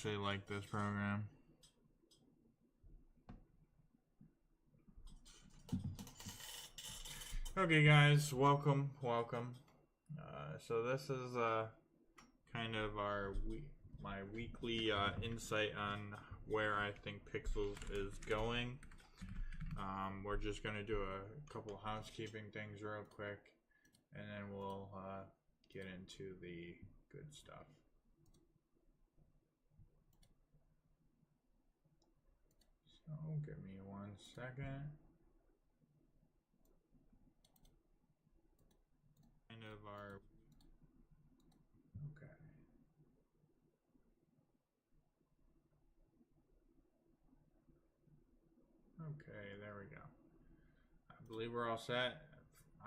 actually like this program. Okay, guys, welcome. So this is kind of my weekly insight on where I think Pixels is going. We're just gonna do a couple housekeeping things real quick, and then we'll get into the good stuff. So give me 1 second. Kind of our okay, there we go. I believe we're all set.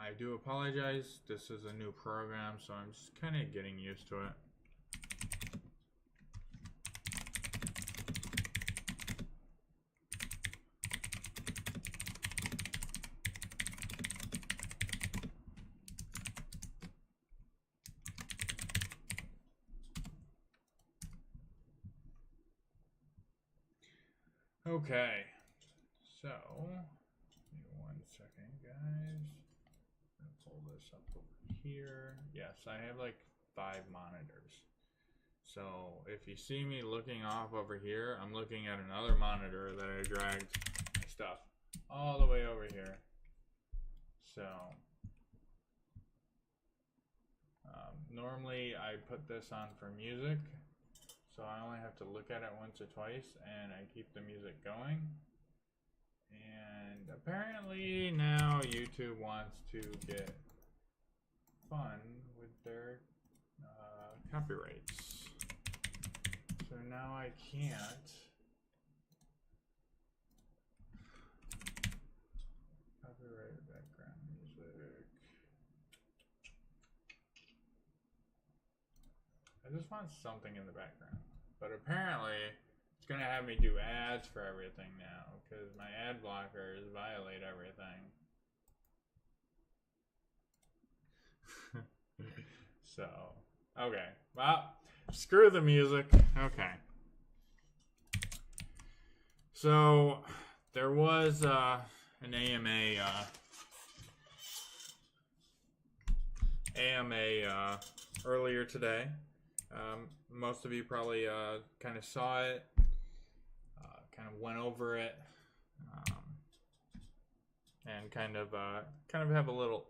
I do apologize. This is a new program, so I'm just kind of getting used to it. Okay, so give me 1 second, guys. I'm gonna pull this up over here. Yes, I have like 5 monitors. So if you see me looking off over here, I'm looking at another monitor that I dragged my stuff all the way over here. So normally I put this on for music. So I only have to look at it once or twice, and I keep the music going. And apparently now YouTube wants to get fun with their copyrights. So now I can't copyright background music. I just want something in the background. But apparently, it's going to have me do ads for everything now, because my ad blockers violate everything. So, okay. Well, screw the music. Okay. So, there was an AMA earlier today. Most of you probably kind of saw it, kind of went over it, and kind of have a little.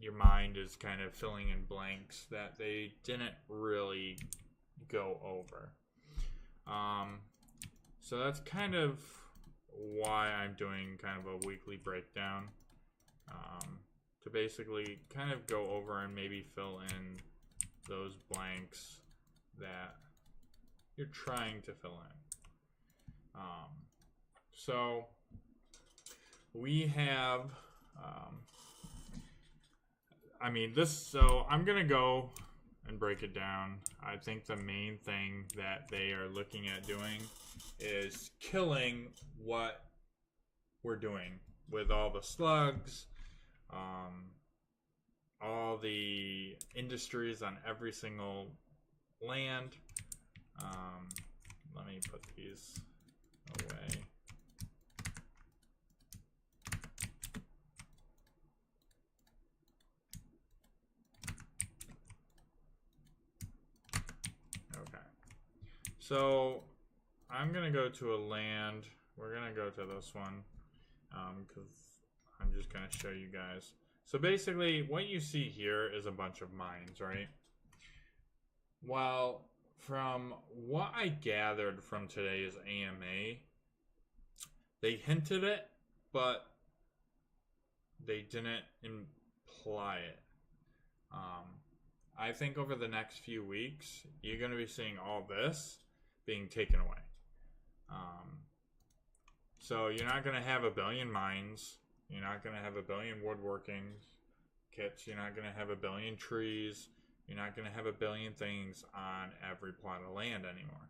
Your mind is kind of filling in blanks that they didn't really go over. So that's kind of why I'm doing kind of a weekly breakdown, to basically kind of go over and maybe fill in those blanks that you're trying to fill in. So we have, so I'm gonna go and break it down. I think the main thing that they are looking at doing is killing what we're doing with all the slugs, all the industries on every single land. Let me put these away. Okay. So I'm going to go to a land. We're going to go to this one because I'm just going to show you guys. So basically, what you see here is a bunch of mines, right? Well, from what I gathered from today's AMA, they hinted it, but they didn't imply it. I think over the next few weeks, you're going to be seeing all this being taken away. So you're not going to have a billion mines. You're not going to have a billion woodworking kits. You're not going to have a billion trees. You're not going to have a billion things on every plot of land anymore.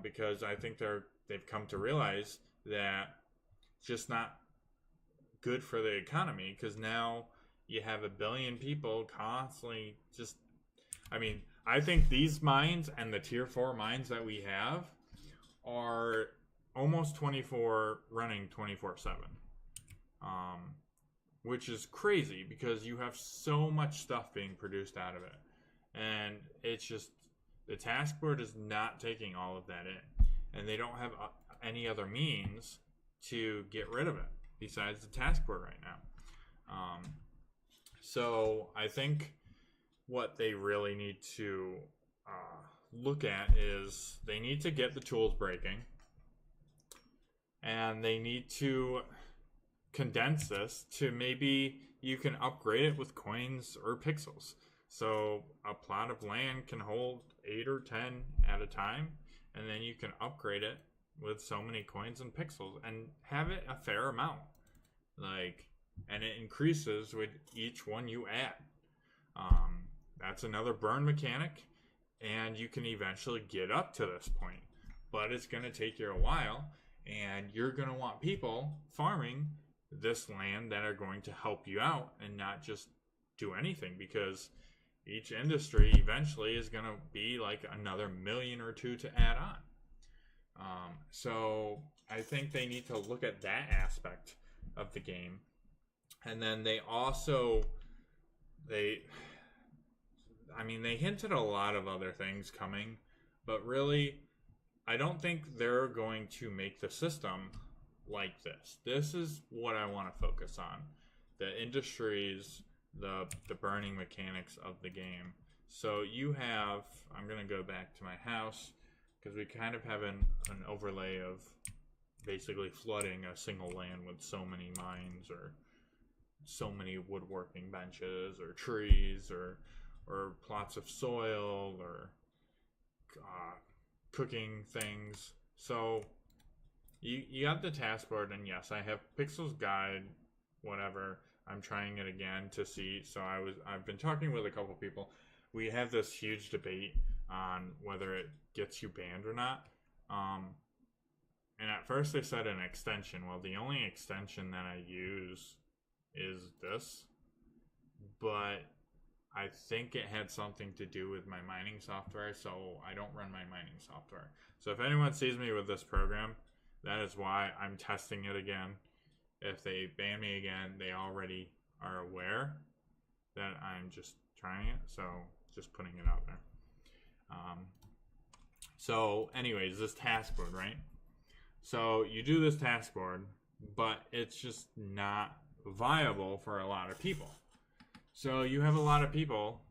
Because I think they've come to realize that it's just not good for the economy, because now you have a billion people constantly I think these mines and the tier 4 mines that we have are almost 24 running 24/7. Which is crazy because you have so much stuff being produced out of it. And it's just, the task board is not taking all of that in. And they don't have any other means to get rid of it besides the task board right now. So I think what they really need to look at is they need to get the tools breaking. And they need to condense this to maybe you can upgrade it with coins or pixels. So a plot of land can hold 8 or 10 at a time, and then you can upgrade it with so many coins and pixels and have it a fair amount. And it increases with each one you add. That's another burn mechanic, and you can eventually get up to this point. But it's going to take you a while, and you're going to want people farming this land that are going to help you out and not just do anything, because each industry eventually is going to be like another million or two to add on. So I think they need to look at that aspect of the game. And then they also, they hinted a lot of other things coming, but really, I don't think they're going to make the system like this. This is what I want to focus on. The industries, the burning mechanics of the game. So you have, I'm going to go back to my house, because we kind of have an overlay of basically flooding a single land with so many mines or so many woodworking benches or trees or plots of soil or cooking things. So you got the task board, and yes, I have Pixels Guide, whatever. I'm trying it again to see. So I've been talking with a couple people. We have this huge debate on whether it gets you banned or not. And at first they said an extension. Well, the only extension that I use is this. But I think it had something to do with my mining software, so I don't run my mining software. So if anyone sees me with this program, that is why I'm testing it again. If they ban me again, they already are aware that I'm just trying it, so just putting it out there. So anyways, this task board, right? So you do this task board, but it's just not viable for a lot of people. So you have a lot of people,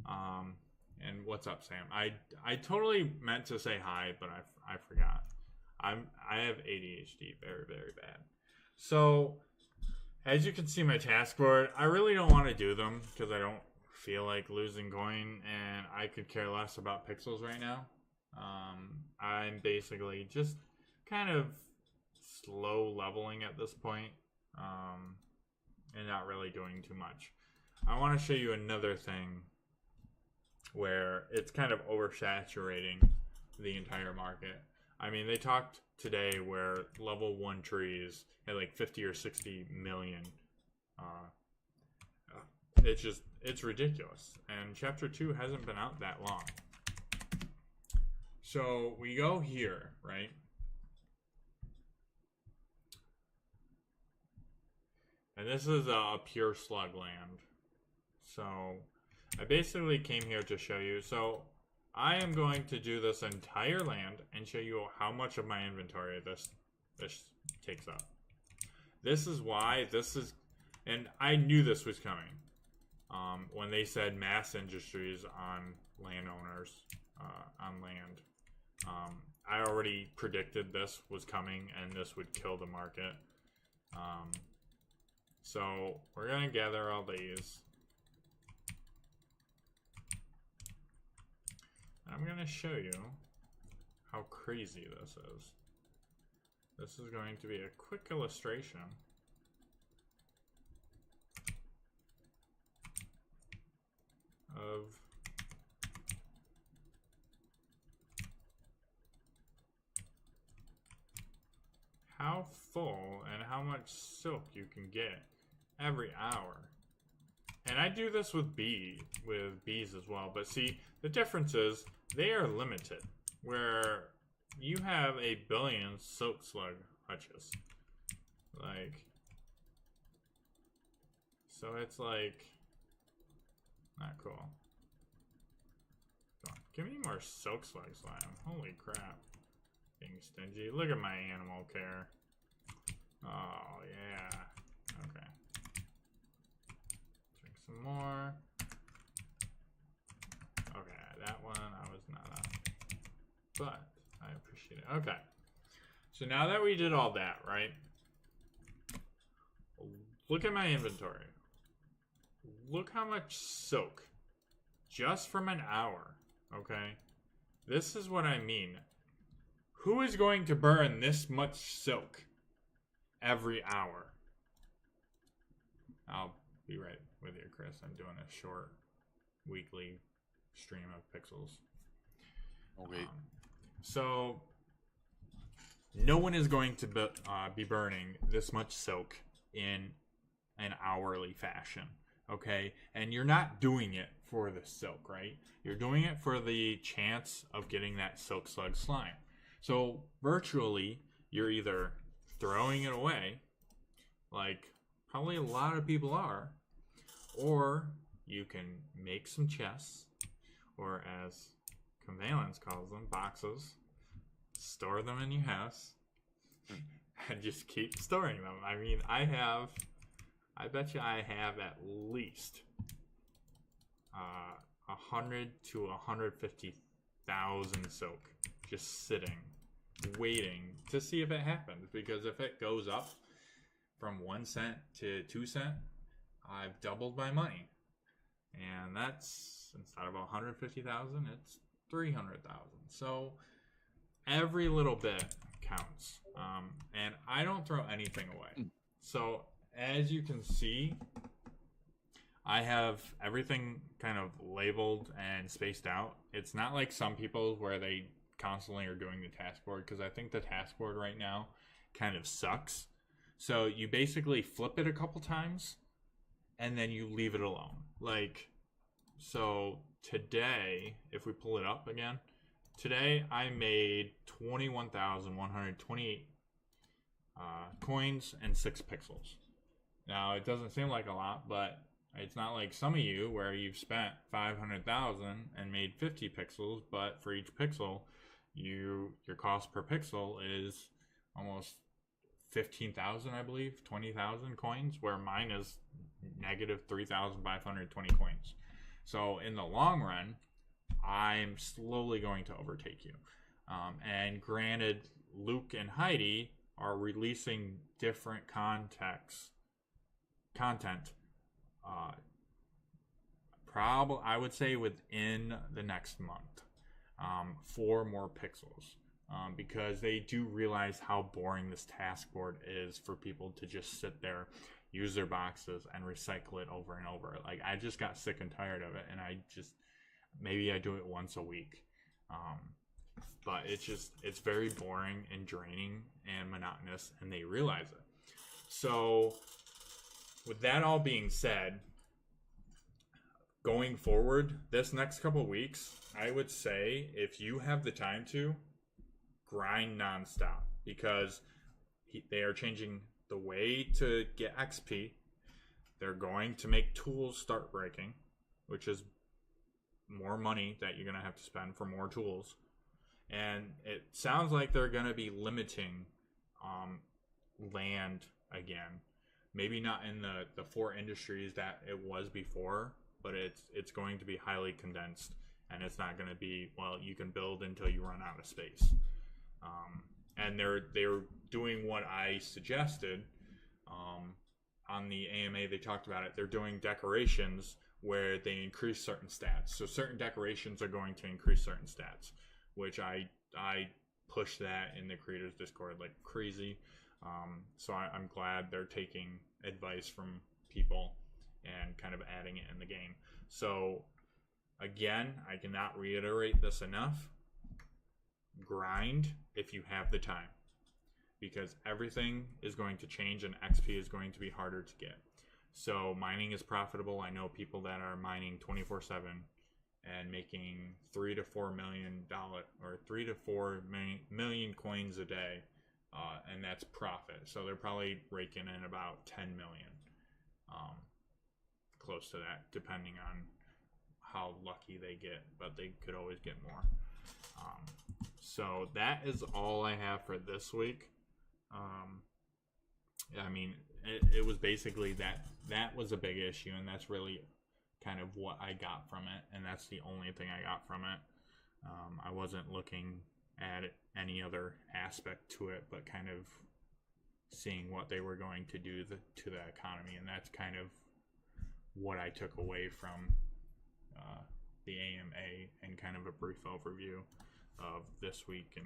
and what's up, Sam? I totally meant to say hi, but I forgot. I have ADHD, very, very bad. So as you can see my task board, I really don't want to do them because I don't feel like losing coin, and I could care less about pixels right now. I'm basically just kind of slow leveling at this point, and not really doing too much. I want to show you another thing where it's kind of oversaturating the entire market. I mean, they talked today where level 1 trees had like 50 or 60 million. It's ridiculous. And chapter 2 hasn't been out that long. So we go here, right? And this is a pure slug land. So I basically came here to show you. So I am going to do this entire land and show you how much of my inventory this takes up. This is why this is, and I knew this was coming. When they said mass industries on landowners, on land, I already predicted this was coming and this would kill the market. So we're going to gather all these. I'm going to show you how crazy this is. This is going to be a quick illustration of how full and how much silk you can get every hour. And I do this with bees as well. But see, the difference is they are limited. Where you have 1 billion silk slug hutches. Like, so it's like, not cool. Come on, give me more silk slug slime. Holy crap. Being stingy. Look at my animal care. Oh, yeah. Okay. Drink some more. Okay, that one I was not on. But I appreciate it. Okay. So now that we did all that, right? Look at my inventory. Look how much silk. Just from an hour. Okay? This is what I mean. Who is going to burn this much silk every hour? I'll be right with you, Chris. I'm doing a short weekly stream of pixels. Okay. So, no one is going to be burning this much silk in an hourly fashion, okay? And you're not doing it for the silk, right? You're doing it for the chance of getting that silk slug slime. So, virtually, you're either throwing it away, like probably a lot of people are, or you can make some chests, or as Convalence calls them, boxes, store them in your house, and just keep storing them. I mean, I bet you I have at least 100 to 150,000 silk just sitting, waiting to see if it happens. Because if it goes up from 1 cent to 2 cent, I've doubled my money. And that's, instead of 150,000, it's 300,000. So every little bit counts. And I don't throw anything away. So as you can see, I have everything kind of labeled and spaced out. It's not like some people where they constantly are doing the task board, because I think the task board right now kind of sucks. So you basically flip it a couple times and then you leave it alone. Like, so today, if we pull it up again, today I made 21,128 coins and 6 pixels. Now, it doesn't seem like a lot, but it's not like some of you where you've spent 500,000 and made 50 pixels, but for each pixel, your cost per pixel is almost 15,000, I believe, 20,000 coins, where mine is negative 3,520 coins. So in the long run, I'm slowly going to overtake you. And granted, Luke and Heidi are releasing different content. Probably, I would say within the next month, 4 more pixels. Because they do realize how boring this task board is for people to just sit there, use their boxes, and recycle it over and over. Like, I just got sick and tired of it, and maybe I do it once a week. But it's very boring and draining and monotonous, and they realize it. So, with that all being said, going forward, this next couple weeks, I would say, if you have the time to, grind nonstop, because they are changing the way to get XP. They're going to make tools start breaking, which is more money that you're going to have to spend for more tools. And it sounds like they're going to be limiting land again. Maybe not in the 4 industries that it was before, but it's going to be highly condensed, and it's not going to be, well, you can build until you run out of space. And they're doing what I suggested on the AMA. They talked about it. They're doing decorations where they increase certain stats. So certain decorations are going to increase certain stats, which I push that in the creators Discord like crazy. So I'm glad they're taking advice from people and kind of adding it in the game. So again, I cannot reiterate this enough. Grind if you have the time, because everything is going to change and XP is going to be harder to get. So mining is profitable. I know people that are mining 24/7 and making $3 to $4 million or 3 to 4 million coins a day, and that's profit. So they're probably raking in about 10 million, close to that, depending on how lucky they get. But they could always get more. So that is all I have for this week. I mean, it was basically that was a big issue, and that's really kind of what I got from it, and that's the only thing I got from it. I wasn't looking at any other aspect to it, but kind of seeing what they were going to do to the economy, and that's kind of what I took away from the AMA and kind of a brief overview of this week and